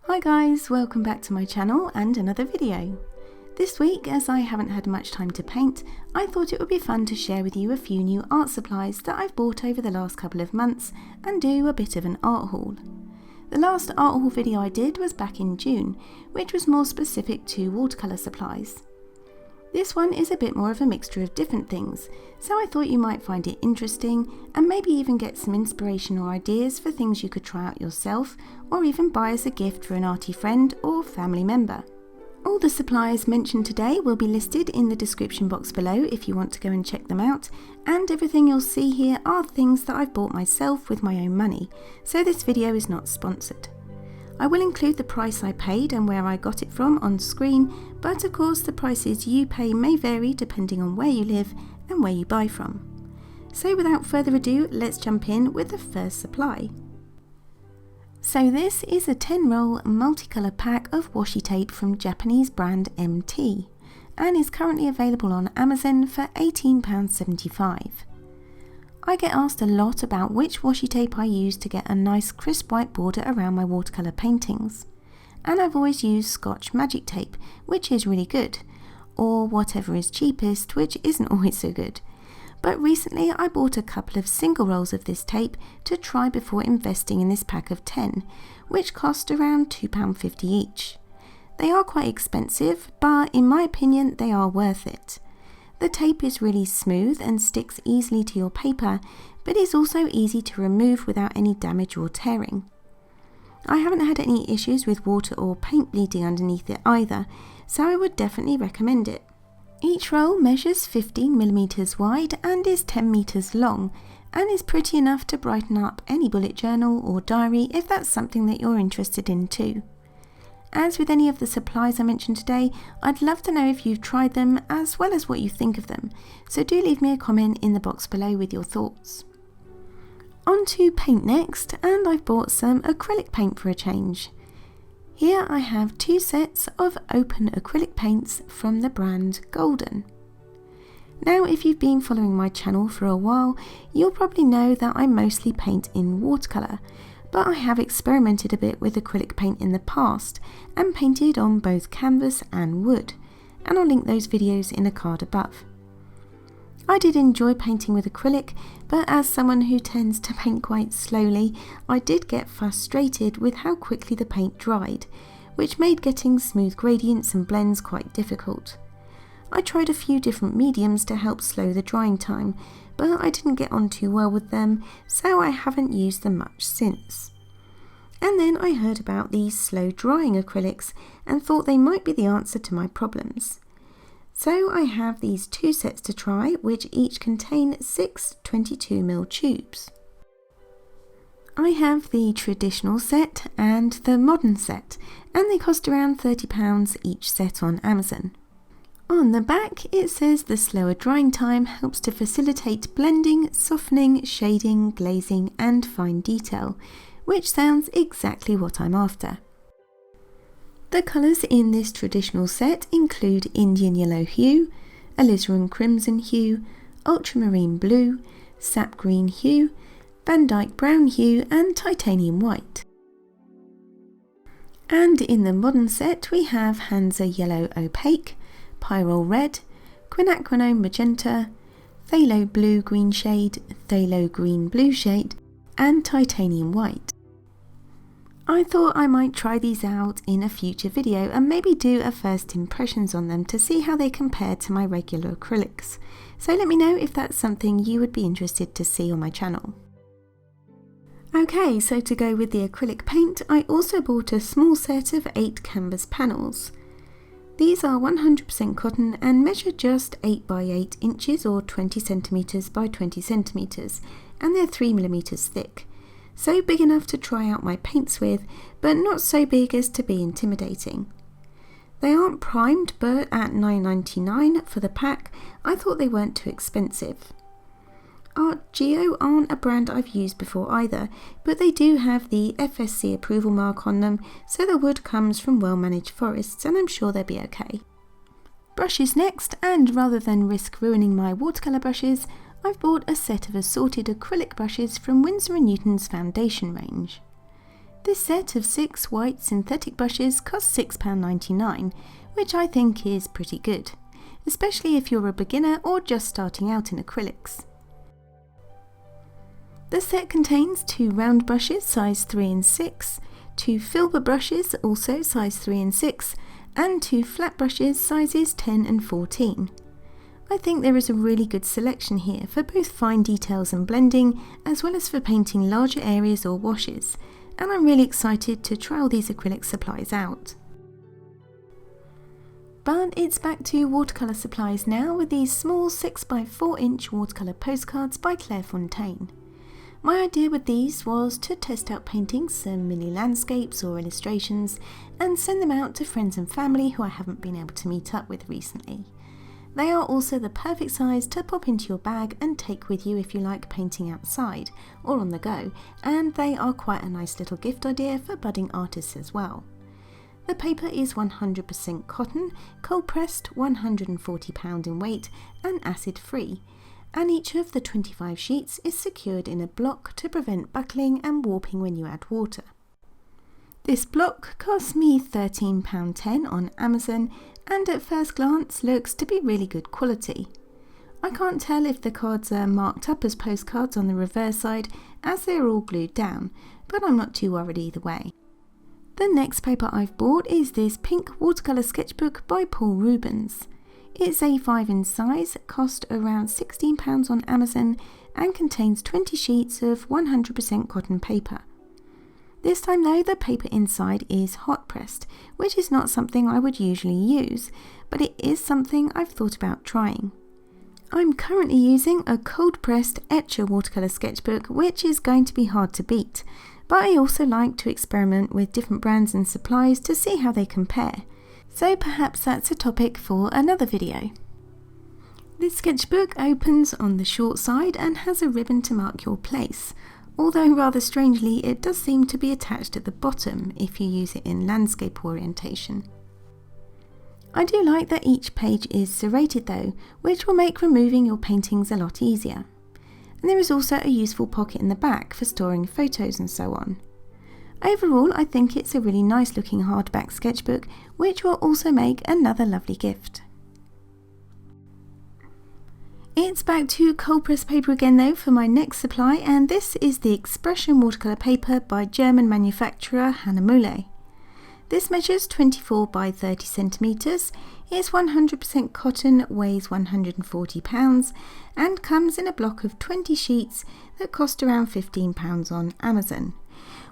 Hi guys, welcome back to my channel and another video. This week, as I haven't had much time to paint, I thought it would be fun to share with you a few new art supplies that I've bought over the last couple of months and do a bit of an art haul. The last art haul video I did was back in June, which was more specific to watercolour supplies. This one is a bit more of a mixture of different things, so I thought you might find it interesting and maybe even get some inspiration or ideas for things you could try out yourself or even buy as a gift for an arty friend or family member. All the supplies mentioned today will be listed in the description box below if you want to go and check them out, and everything you'll see here are things that I've bought myself with my own money, so this video is not sponsored. I will include the price I paid and where I got it from on screen, but of course the prices you pay may vary depending on where you live and where you buy from. So without further ado, let's jump in with the first supply. So this is a 10-roll multicolour pack of washi tape from Japanese brand MT and is currently available on Amazon for £18.75. I get asked a lot about which washi tape I use to get a nice crisp white border around my watercolour paintings, and I've always used Scotch magic tape, which is really good, or whatever is cheapest, which isn't always so good. But recently I bought a couple of single rolls of this tape to try before investing in this pack of 10, which cost around £2.50 each. They are quite expensive, but in my opinion they are worth it. The tape is really smooth and sticks easily to your paper, but is also easy to remove without any damage or tearing. I haven't had any issues with water or paint bleeding underneath it either, so I would definitely recommend it. Each roll measures 15mm wide and is 10 meters long, and is pretty enough to brighten up any bullet journal or diary if that's something that you're interested in too. As with any of the supplies I mentioned today, I'd love to know if you've tried them as well as what you think of them, so do leave me a comment in the box below with your thoughts. On to paint next, and I've bought some acrylic paint for a change. Here I have 2 sets of open acrylic paints from the brand Golden. Now if you've been following my channel for a while, you'll probably know that I mostly paint in watercolour, but I have experimented a bit with acrylic paint in the past and painted on both canvas and wood, and I'll link those videos in a card above. I did enjoy painting with acrylic, but as someone who tends to paint quite slowly, I did get frustrated with how quickly the paint dried, which made getting smooth gradients and blends quite difficult. I tried a few different mediums to help slow the drying time, but I didn't get on too well with them, so I haven't used them much since. And then I heard about these slow drying acrylics and thought they might be the answer to my problems. So I have these 2 sets to try, which each contain 6 22mm tubes. I have the traditional set and the modern set, and they cost around £30 each set on Amazon. On the back it says the slower drying time helps to facilitate blending, softening, shading, glazing and fine detail, which sounds exactly what I'm after. The colours in this traditional set include Indian Yellow Hue, Alizarin Crimson Hue, Ultramarine Blue, Sap Green Hue, Van Dyke Brown Hue and Titanium White. And in the modern set we have Hansa Yellow Opaque, Pyrrole Red, Quinacridone Magenta, Phthalo Blue Green Shade, Phthalo Green Blue Shade and Titanium White. I thought I might try these out in a future video and maybe do a first impressions on them to see how they compare to my regular acrylics, so let me know if that's something you would be interested to see on my channel. Okay, so to go with the acrylic paint, I also bought a small set of 8 canvas panels. These are 100% cotton and measure just 8 by 8 inches or 20 centimeters by 20 centimeters, and they're 3mm thick. So big enough to try out my paints with, but not so big as to be intimidating. They aren't primed, but at £9.99 for the pack, I thought they weren't too expensive. Art Geo aren't a brand I've used before either, but they do have the FSC approval mark on them, so the wood comes from well-managed forests and I'm sure they'll be okay. Brushes next, and rather than risk ruining my watercolour brushes, I've bought a set of assorted acrylic brushes from Winsor Newton's Foundation range. This set of 6 white synthetic brushes costs £6.99, which I think is pretty good, especially if you're a beginner or just starting out in acrylics. The set contains 2 round brushes size 3 and 6, 2 filbert brushes also size 3 and 6, and 2 flat brushes sizes 10 and 14. I think there is a really good selection here for both fine details and blending, as well as for painting larger areas or washes, and I'm really excited to try all these acrylic supplies out. But it's back to watercolour supplies now with these small 6x4 inch watercolour postcards by Clairefontaine. My idea with these was to test out painting some mini landscapes or illustrations and send them out to friends and family who I haven't been able to meet up with recently. They are also the perfect size to pop into your bag and take with you if you like painting outside or on the go, and they are quite a nice little gift idea for budding artists as well. The paper is 100% cotton, cold pressed, 140 pound in weight and acid free, and each of the 25 sheets is secured in a block to prevent buckling and warping when you add water. This block cost me £13.10 on Amazon and at first glance looks to be really good quality. I can't tell if the cards are marked up as postcards on the reverse side as they are all glued down, but I'm not too worried either way. The next paper I've bought is this pink watercolour sketchbook by Rubens. It's A5 in size, cost around £16 on Amazon and contains 20 sheets of 100% cotton paper. This time though, the paper inside is hot pressed, which is not something I would usually use, but it is something I've thought about trying. I'm currently using a cold pressed Etcher watercolour sketchbook, which is going to be hard to beat, but I also like to experiment with different brands and supplies to see how they compare, so perhaps that's a topic for another video. This sketchbook opens on the short side and has a ribbon to mark your place, although rather strangely it does seem to be attached at the bottom if you use it in landscape orientation. I do like that each page is serrated though, which will make removing your paintings a lot easier. And there is also a useful pocket in the back for storing photos and so on. Overall, I think it's a really nice looking hardback sketchbook, which will also make another lovely gift. It's back to cold press paper again though for my next supply, and this is the Expression watercolour paper by German manufacturer Hahnemuhle. This measures 24 by 30 centimeters, is 100% cotton, weighs 140 pounds and comes in a block of 20 sheets that cost around £15 on Amazon,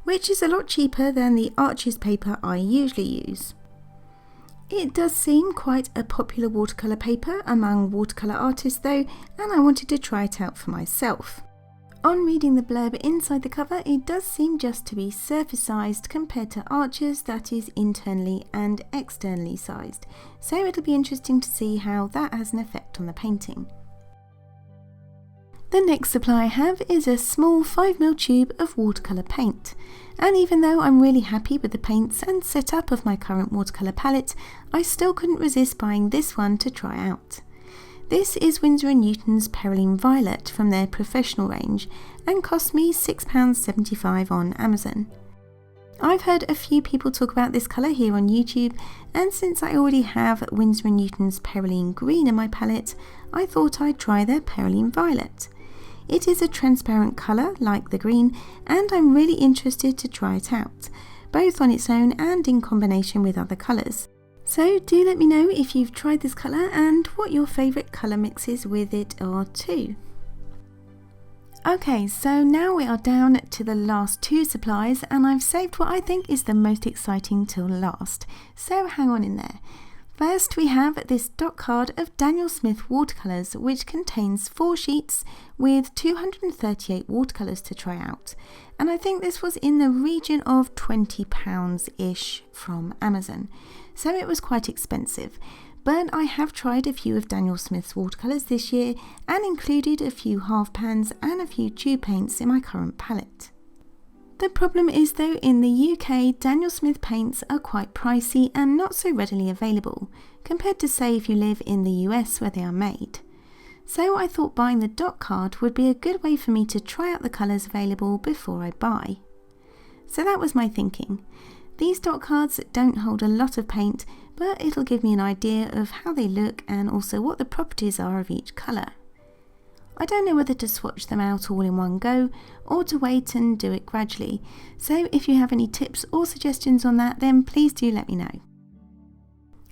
which is a lot cheaper than the Arches paper I usually use. It does seem quite a popular watercolour paper among watercolour artists though, and I wanted to try it out for myself. On reading the blurb inside the cover, it does seem just to be surface sized compared to Arches that is internally and externally sized, so it'll be interesting to see how that has an effect on the painting. The next supply I have is a small 5mm tube of watercolour paint, and even though I'm really happy with the paints and setup of my current watercolour palette, I still couldn't resist buying this one to try out. This is Winsor Newton's PERYLENE Violet from their professional range and cost me £6.75 on Amazon. I've heard a few people talk about this colour here on YouTube, and since I already have Winsor Newton's PERYLENE Green in my palette, I thought I'd try their PERYLENE Violet. It is a transparent colour like the green, and I'm really interested to try it out, both on its own and in combination with other colours. So do let me know if you've tried this colour and what your favourite colour mixes with it are too. Okay, so now we are down to the last 2 supplies, and I've saved what I think is the most exciting till last, so hang on in there. First we have this dot card of Daniel Smith watercolours, which contains 4 sheets with 238 watercolours to try out, and I think this was in the region of £20-ish from Amazon, so it was quite expensive. But I have tried a few of Daniel Smith's watercolours this year and included a few half pans and a few tube paints in my current palette. The problem is though, in the UK, Daniel Smith paints are quite pricey and not so readily available, compared to say if you live in the US where they are made. So I thought buying the dot card would be a good way for me to try out the colours available before I buy. So that was my thinking. These dot cards don't hold a lot of paint, but it'll give me an idea of how they look and also what the properties are of each colour. I don't know whether to swatch them out all in one go or to wait and do it gradually, so if you have any tips or suggestions on that, then please do let me know.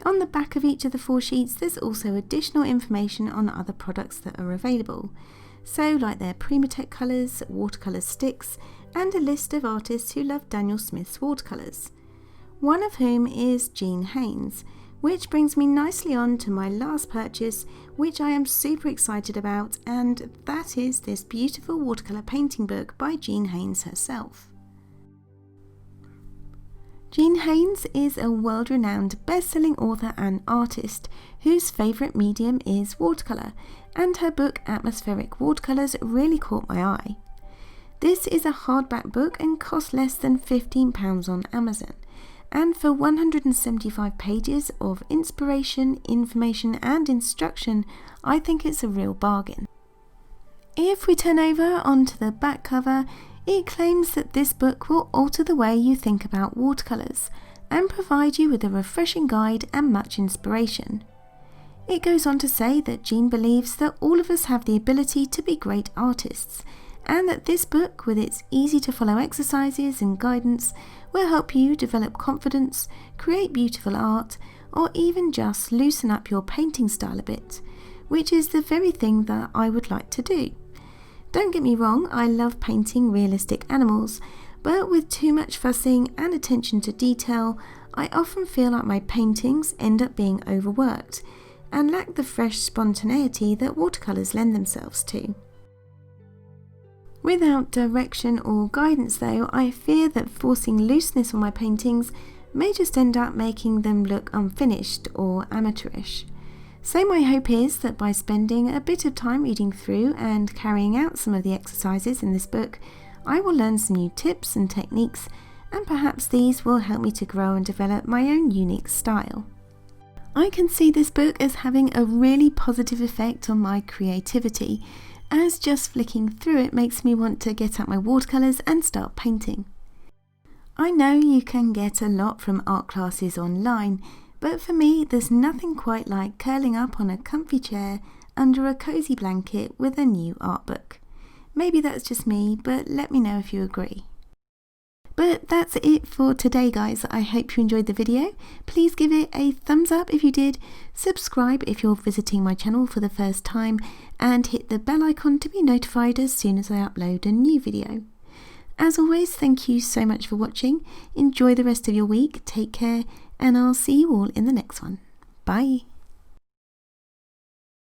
On the back of each of the 4 sheets there's also additional information on other products that are available, so like their Primatech colours, watercolour sticks, and a list of artists who love Daniel Smith's watercolours, one of whom is Jean Haines, which brings me nicely on to my last purchase, which I am super excited about, and that is this beautiful watercolour painting book by Jean Haines herself. Jean Haines is a world-renowned best-selling author and artist whose favourite medium is watercolour, and her book Atmospheric Watercolours really caught my eye. This is a hardback book and costs less than £15 on Amazon, and for 175 pages of inspiration, information and instruction, I think it's a real bargain. If we turn over onto the back cover, it claims that this book will alter the way you think about watercolours and provide you with a refreshing guide and much inspiration. It goes on to say that Jean believes that all of us have the ability to be great artists, and that this book, with its easy to follow exercises and guidance, will help you develop confidence, create beautiful art, or even just loosen up your painting style a bit, which is the very thing that I would like to do. Don't get me wrong, I love painting realistic animals, but with too much fussing and attention to detail, I often feel like my paintings end up being overworked and lack the fresh spontaneity that watercolours lend themselves to. Without direction or guidance though, I fear that forcing looseness on my paintings may just end up making them look unfinished or amateurish. So my hope is that by spending a bit of time reading through and carrying out some of the exercises in this book, I will learn some new tips and techniques, and perhaps these will help me to grow and develop my own unique style. I can see this book as having a really positive effect on my creativity, as just flicking through it makes me want to get out my watercolours and start painting. I know you can get a lot from art classes online, but for me there's nothing quite like curling up on a comfy chair under a cosy blanket with a new art book. Maybe that's just me, but let me know if you agree. But that's it for today guys. I hope you enjoyed the video. Please give it a thumbs up if you did, subscribe if you're visiting my channel for the first time, and hit the bell icon to be notified as soon as I upload a new video. As always, thank you so much for watching. Enjoy the rest of your week, take care, and I'll see you all in the next one. Bye!